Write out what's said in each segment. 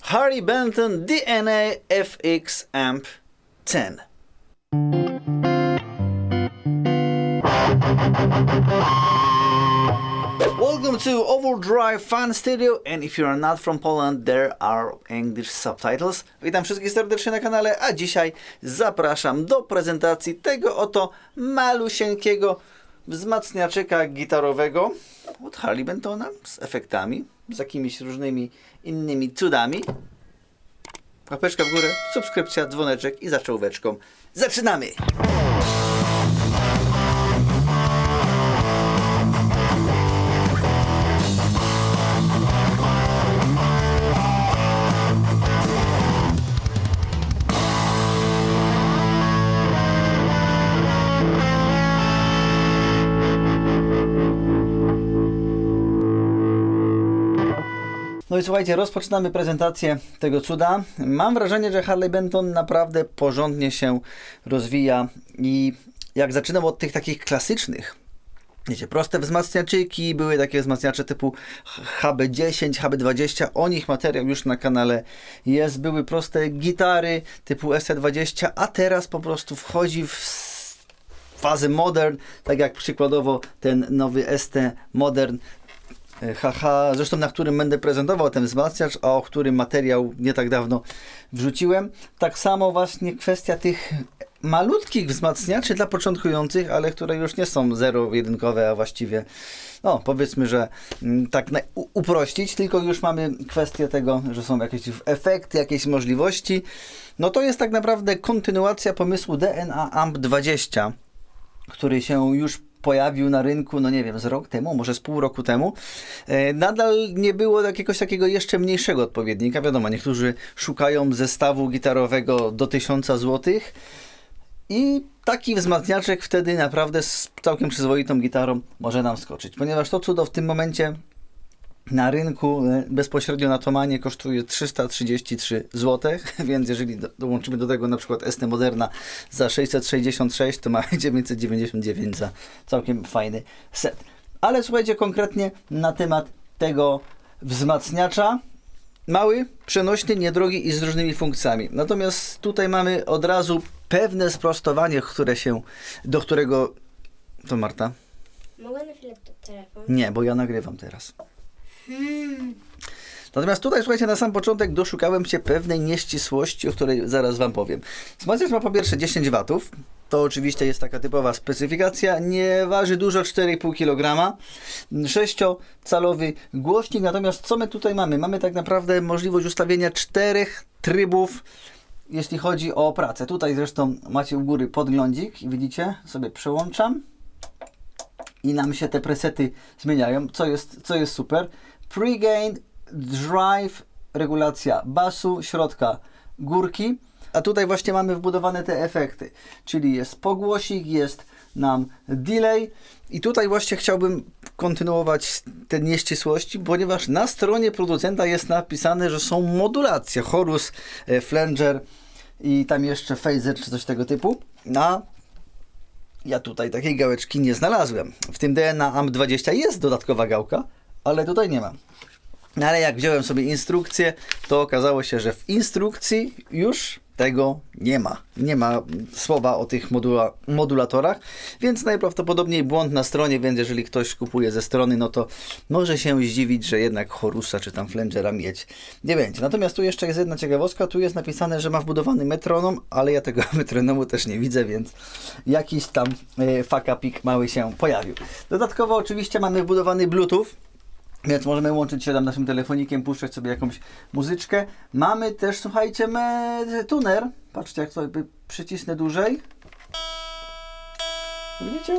Harley Benton DNA FX Amp 10. Welcome to Overdrive Fan Studio, and if you are not from Poland, there are English subtitles. Witam wszystkich serdecznie na kanale, a dzisiaj zapraszam do prezentacji tego oto malusieńkiego wzmacniaczyka gitarowego od Harley Bentona z efektami, z jakimiś różnymi innymi cudami. Łapeczka w górę, subskrypcja, dzwoneczek i za czołóweczką. Zaczynamy! No i słuchajcie, rozpoczynamy prezentację tego cuda. Mam wrażenie, że Harley Benton naprawdę porządnie się rozwija i jak zaczynam od tych takich klasycznych, wiecie, proste wzmacniaczyki, były takie wzmacniacze typu HB10, HB20, o nich materiał już na kanale jest, były proste gitary typu ST20, a teraz po prostu wchodzi w fazę modern, tak jak przykładowo ten nowy ST Modern zresztą na którym będę prezentował ten wzmacniacz, a o którym materiał nie tak dawno wrzuciłem. Tak samo właśnie kwestia tych malutkich wzmacniaczy dla początkujących, ale które już nie są zero-jedynkowe, a właściwie no powiedzmy, że tak uprościć, tylko już mamy kwestię tego, że są jakieś efekty, jakieś możliwości. No to jest tak naprawdę kontynuacja pomysłu DNA Amp 20, który się już pojawił na rynku, no nie wiem, z rok temu, może z pół roku temu. Nadal nie było jakiegoś takiego jeszcze mniejszego odpowiednika. Wiadomo, niektórzy szukają zestawu gitarowego do 1000 zł i taki wzmacniaczek wtedy naprawdę z całkiem przyzwoitą gitarą może nam skoczyć, ponieważ to cudo w tym momencie na rynku bezpośrednio na Tomanie kosztuje 333 zł, więc jeżeli dołączymy do tego na przykład ST Moderna za 666, to mamy 999 za całkiem fajny set. Ale słuchajcie konkretnie na temat tego wzmacniacza. Mały, przenośny, niedrogi i z różnymi funkcjami. Natomiast tutaj mamy od razu pewne sprostowanie, do którego... To Marta? Mogę na chwilę telefon? Nie, bo ja nagrywam teraz. Natomiast tutaj, słuchajcie, na sam początek doszukałem się pewnej nieścisłości, o której zaraz Wam powiem. Wzmacniacz ma po pierwsze 10 W, to oczywiście jest taka typowa specyfikacja, nie waży dużo, 4,5 kg, 6-calowy głośnik, natomiast co my tutaj mamy? Mamy tak naprawdę możliwość ustawienia 4 trybów, jeśli chodzi o pracę. Tutaj zresztą macie u góry podglądzik i widzicie, sobie przełączam i nam się te presety zmieniają, co jest super. Pre-gain, drive, regulacja basu, środka, górki, a tutaj właśnie mamy wbudowane te efekty, czyli jest pogłosik, jest nam delay i tutaj właśnie chciałbym kontynuować te nieścisłości, ponieważ na stronie producenta jest napisane, że są modulacje, chorus, flanger i tam jeszcze phaser czy coś tego typu, ja tutaj takiej gałeczki nie znalazłem. W tym DNA Amp 20 jest dodatkowa gałka, ale tutaj nie ma. No ale jak wziąłem sobie instrukcję, to okazało się, że w instrukcji już tego nie ma. Nie ma słowa o tych modulatorach, więc najprawdopodobniej błąd na stronie, więc jeżeli ktoś kupuje ze strony, no to może się zdziwić, że jednak chorusa czy tam flangera mieć nie będzie. Natomiast tu jeszcze jest jedna ciekawostka, tu jest napisane, że ma wbudowany metronom, ale ja tego metronomu też nie widzę, więc jakiś tam fakapik mały się pojawił. Dodatkowo oczywiście mamy wbudowany Bluetooth, więc możemy łączyć się tam naszym telefonikiem, puszczać sobie jakąś muzyczkę. Mamy też, słuchajcie, tuner. Patrzcie, jak sobie przycisnę dłużej. Widzicie?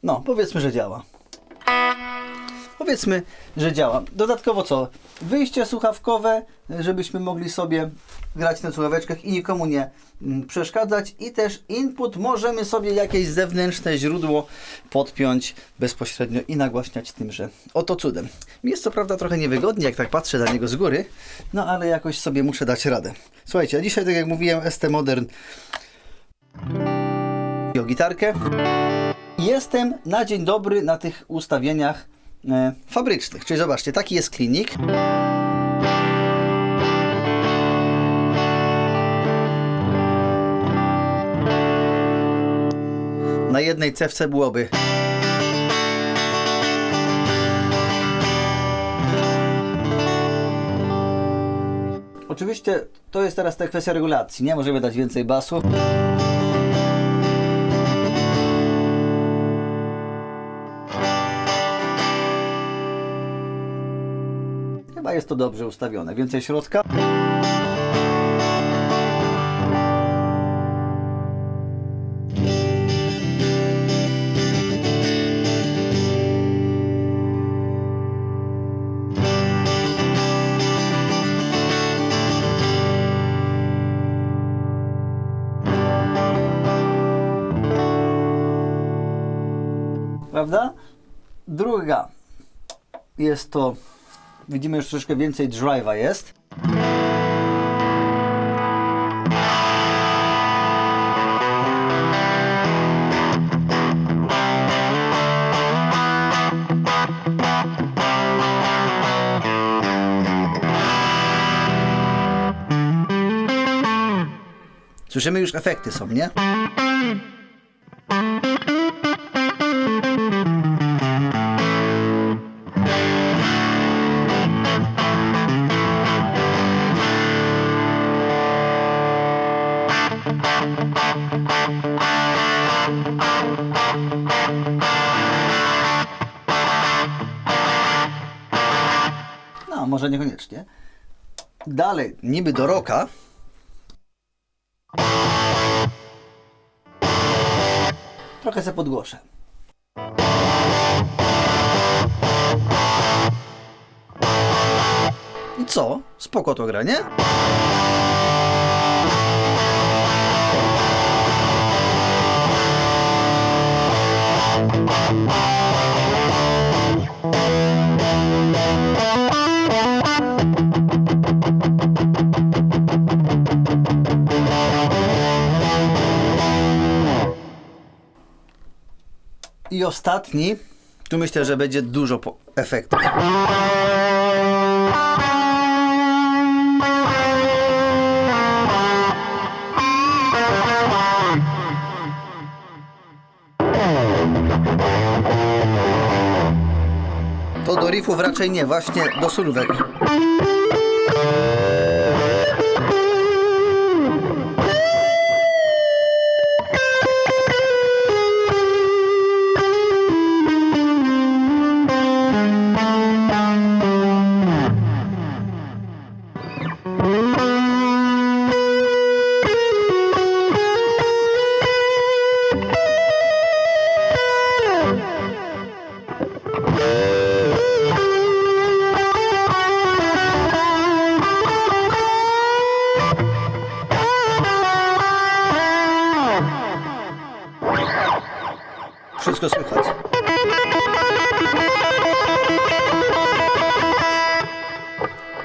No, powiedzmy, że działa. Powiedzmy, że działa. Dodatkowo co? Wyjście słuchawkowe, żebyśmy mogli sobie grać na słuchaweczkach i nikomu nie przeszkadzać. I też input możemy sobie jakieś zewnętrzne źródło podpiąć bezpośrednio i nagłaśniać tymże oto cudem. Mi jest co prawda trochę niewygodnie, jak tak patrzę na niego z góry, no ale jakoś sobie muszę dać radę. Słuchajcie, a dzisiaj, tak jak mówiłem, ST Modern i o gitarkę. Jestem na dzień dobry na tych ustawieniach fabrycznych. Czyli zobaczcie, taki jest klinik. Na jednej cewce byłoby oczywiście to jest teraz ta kwestia regulacji, nie? Możemy dać więcej basu. Chyba jest to dobrze ustawione. Więcej środka. Prawda? Druga jest to, widzimy już troszeczkę więcej drive'a jest. Słyszymy już efekty są, nie? No, może niekoniecznie. Dalej, niby do rocka. Trochę se podgłoszę. I co? Spoko to gra, nie? I ostatni, tu myślę, że będzie dużo efektów. To do riffów raczej nie, właśnie do solówek. Wszystko słychać.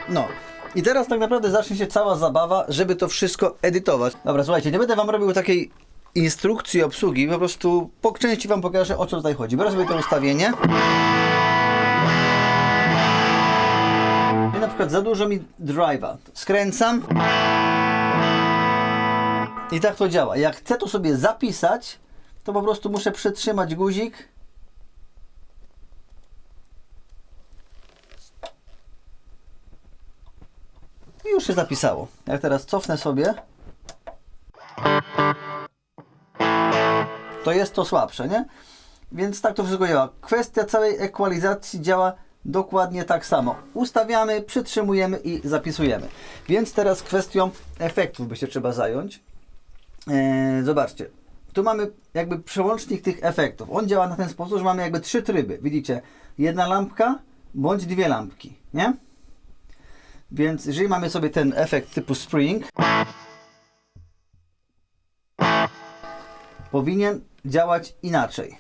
No. I teraz tak naprawdę zacznie się cała zabawa, żeby to wszystko edytować. Dobra, słuchajcie, nie będę wam robił takiej instrukcji obsługi, po prostu po części wam pokażę, o co tutaj chodzi. Biorę sobie to ustawienie. I na przykład za dużo mi drive'a. Skręcam. I tak to działa. Jak chcę to sobie zapisać, to po prostu muszę przytrzymać guzik. I już się zapisało. Jak teraz cofnę sobie, to jest to słabsze, nie? Więc tak to wszystko działa. Kwestia całej ekwalizacji działa dokładnie tak samo. Ustawiamy, przytrzymujemy i zapisujemy. Więc teraz kwestią efektów by się trzeba zająć. Zobaczcie. Tu mamy jakby przełącznik tych efektów. On działa na ten sposób, że mamy jakby 3 tryby. Widzicie? Jedna lampka bądź 2 lampki, nie? Więc jeżeli mamy sobie ten efekt typu spring, powinien działać inaczej.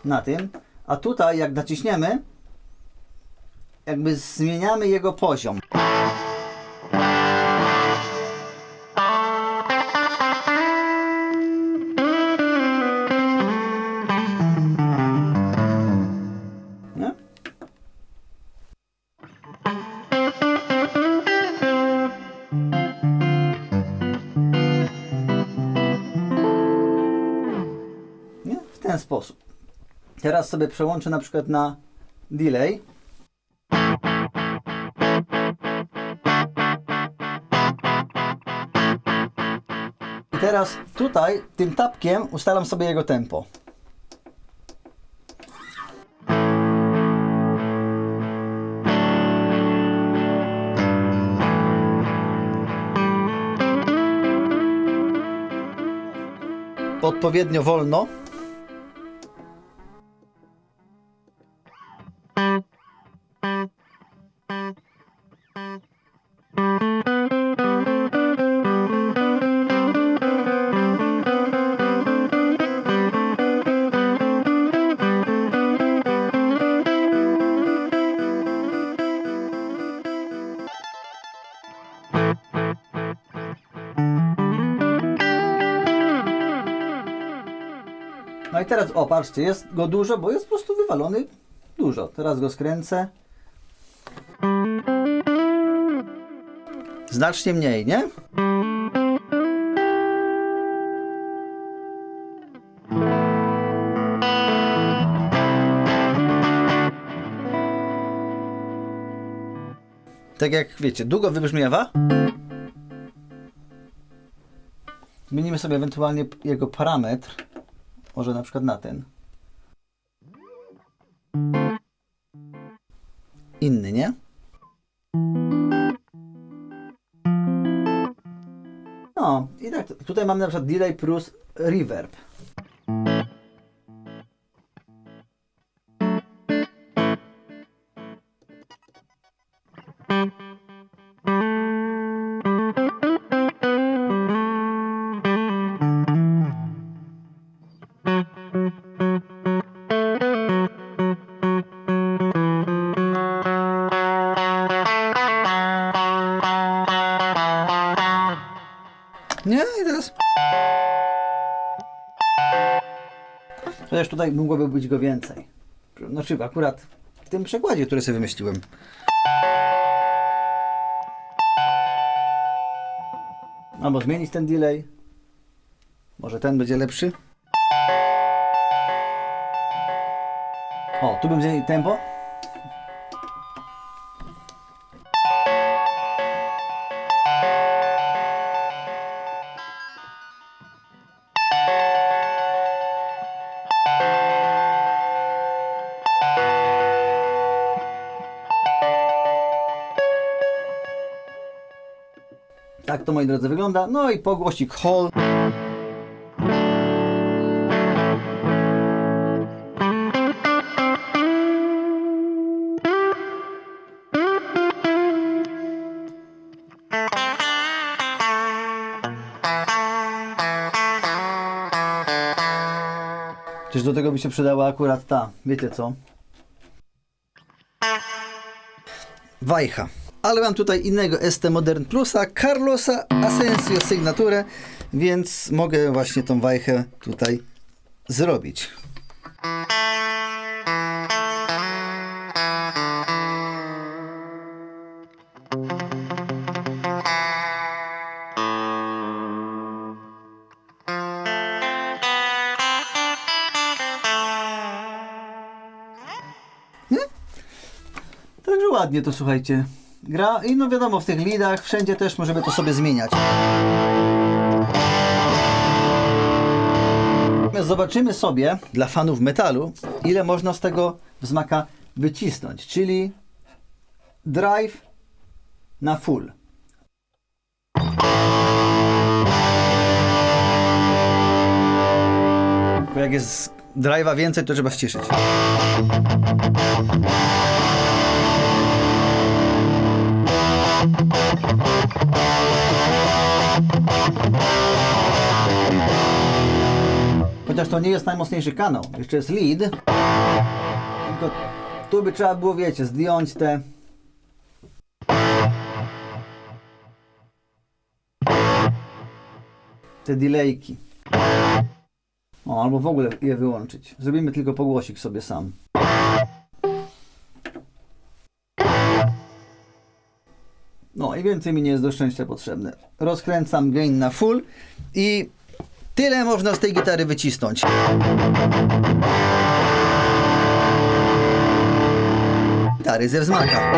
Na tym. A tutaj jak naciśniemy, jakby zmieniamy jego poziom. sposób. Teraz sobie przełączę na przykład na delay. I teraz tutaj tym tapkiem ustalam sobie jego tempo. Odpowiednio wolno. No i teraz, o patrzcie, jest go dużo, bo jest po prostu wywalony dużo. Teraz go skręcę. Znacznie mniej, nie? Tak jak wiecie, długo wybrzmiewa. Zmienimy sobie ewentualnie jego parametr. Może na przykład na ten. Inny, nie? No, i tak tutaj mamy na przykład delay plus reverb. Nie, i teraz. Chociaż tutaj mogłoby być go więcej. Znaczy akurat w tym przekładzie, który sobie wymyśliłem. Albo zmienić ten delay. Może ten będzie lepszy. O, tu bym zmienił tempo. Tak to, moi drodzy, wygląda. No i pogłosik hall. Czyż do tego by się przydała akurat ta, wiecie co? Wajcha. Ale mam tutaj innego ST Modern Plusa, Carlosa Asensio sygnaturę, więc mogę właśnie tą wajchę tutaj zrobić. Także ładnie to, słuchajcie, gra i no wiadomo, w tych leadach wszędzie też możemy to sobie zmieniać. Zobaczymy sobie dla fanów metalu, ile można z tego wzmaka wycisnąć, czyli drive na full. Bo jak jest drive'a więcej, to trzeba ściszyć. Chociaż to nie jest najmocniejszy kanał, jeszcze jest lead, tylko tu by trzeba było, wiecie, zdjąć te delayki. O, albo w ogóle je wyłączyć. Zrobimy tylko pogłosik sobie sam. No i więcej mi nie jest do szczęścia potrzebne. Rozkręcam gain na full i Tyle można z tej gitary wycisnąć. Gitary ze wzmaka.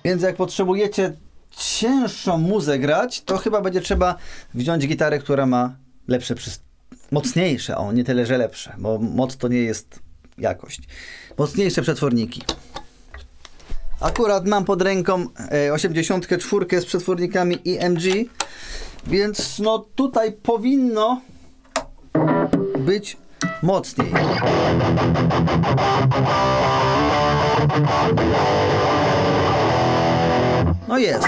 Więc jak potrzebujecie cięższą muzę grać, to chyba będzie trzeba wziąć gitarę, która ma lepsze, mocniejsze, nie tyle, że lepsze, bo moc to nie jest jakość. Mocniejsze przetworniki. Akurat mam pod ręką 84 z przetwornikami EMG, więc no tutaj powinno być mocniej. No jest.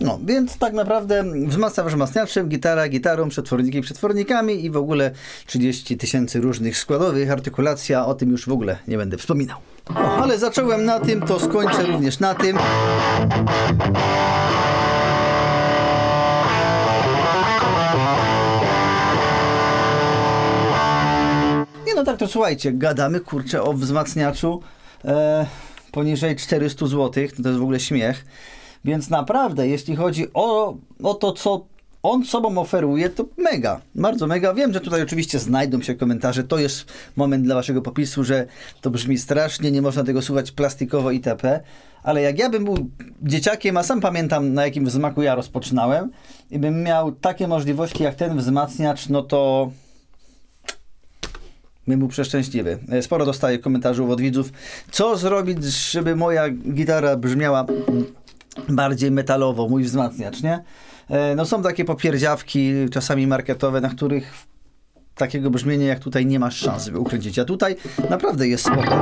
No, więc tak naprawdę wzmacnia wzmacniaczem, gitara gitarą, przetworniki przetwornikami i w ogóle 30 000 różnych składowych, artykulacja, o tym już w ogóle nie będę wspominał. No, ale zacząłem na tym, to skończę również na tym. Nie no tak, to słuchajcie, gadamy kurczę o wzmacniaczu poniżej 400 zł, to jest w ogóle śmiech. Więc naprawdę, jeśli chodzi o to, co on sobą oferuje, to mega, bardzo mega. Wiem, że tutaj oczywiście znajdą się komentarze, to jest moment dla waszego popisu, że to brzmi strasznie, nie można tego słuchać plastikowo itp. Ale jak ja bym był dzieciakiem, a sam pamiętam, na jakim wzmaku ja rozpoczynałem i bym miał takie możliwości jak ten wzmacniacz, no to bym był przeszczęśliwy. Sporo dostaję komentarzy od widzów, co zrobić, żeby moja gitara brzmiała bardziej metalowo, mój wzmacniacz, nie? No są takie popierdziawki, czasami marketowe, na których takiego brzmienia jak tutaj nie masz szans, żeby ukręcić, a tutaj naprawdę jest spoko.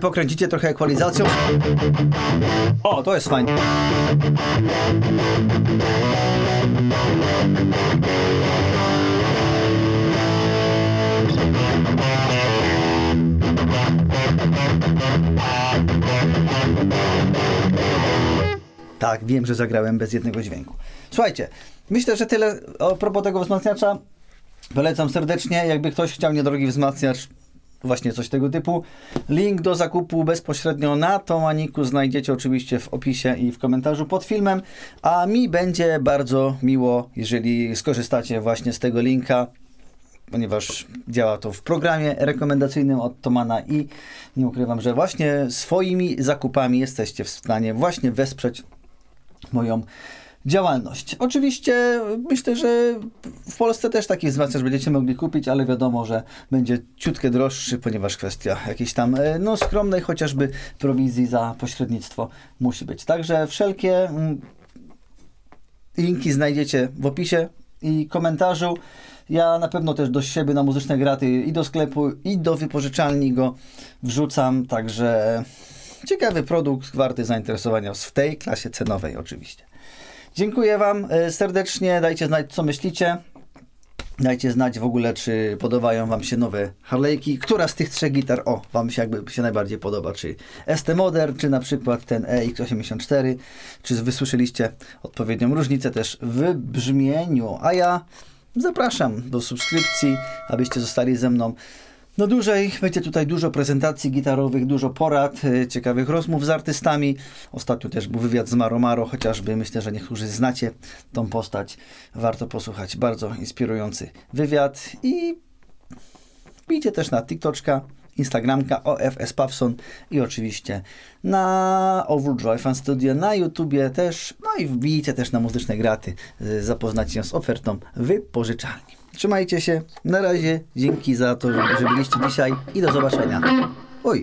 Pokręcicie trochę ekwalizacją. O, to jest fajne. Tak, wiem, że zagrałem bez jednego dźwięku. Słuchajcie, myślę, że tyle a propos tego wzmacniacza. Polecam serdecznie, jakby ktoś chciał niedrogi wzmacniacz, właśnie coś tego typu. Link do zakupu bezpośrednio na Thomanniku znajdziecie oczywiście w opisie i w komentarzu pod filmem, a mi będzie bardzo miło, jeżeli skorzystacie właśnie z tego linka, ponieważ działa to w programie rekomendacyjnym od Thomana i nie ukrywam, że właśnie swoimi zakupami jesteście w stanie właśnie wesprzeć moją działalność. Oczywiście myślę, że w Polsce też taki wzmacniacz będziecie mogli kupić, ale wiadomo, że będzie ciutkę droższy, ponieważ kwestia jakiejś tam skromnej chociażby prowizji za pośrednictwo musi być. Także wszelkie linki znajdziecie w opisie i komentarzu. Ja na pewno też do siebie na Muzyczne Graty i do sklepu i do wypożyczalni go wrzucam, także ciekawy produkt, warty zainteresowania w tej klasie cenowej oczywiście. Dziękuję Wam serdecznie, dajcie znać, co myślicie. Dajcie znać w ogóle, czy podobają Wam się nowe Harley'ki. Która z tych trzech gitar, Wam się jakby się najbardziej podoba, czy ST Modern, czy na przykład ten EX84, czy wysłyszeliście odpowiednią różnicę też w brzmieniu. A ja zapraszam do subskrypcji, abyście zostali ze mną no dłużej. Będzie tutaj dużo prezentacji gitarowych, dużo porad, ciekawych rozmów z artystami. Ostatnio też był wywiad z Maro Maro, chociażby myślę, że niektórzy znacie tą postać. Warto posłuchać. Bardzo inspirujący wywiad. I wbijcie też na TikToczka, Instagramka OFS Pawson i oczywiście na Overdrive Fan Studio, na YouTubie też. No i wbijcie też na Muzyczne Graty, zapoznać się z ofertą wypożyczalni. Trzymajcie się. Na razie. Dzięki za to, że byliście dzisiaj i do zobaczenia. Oj.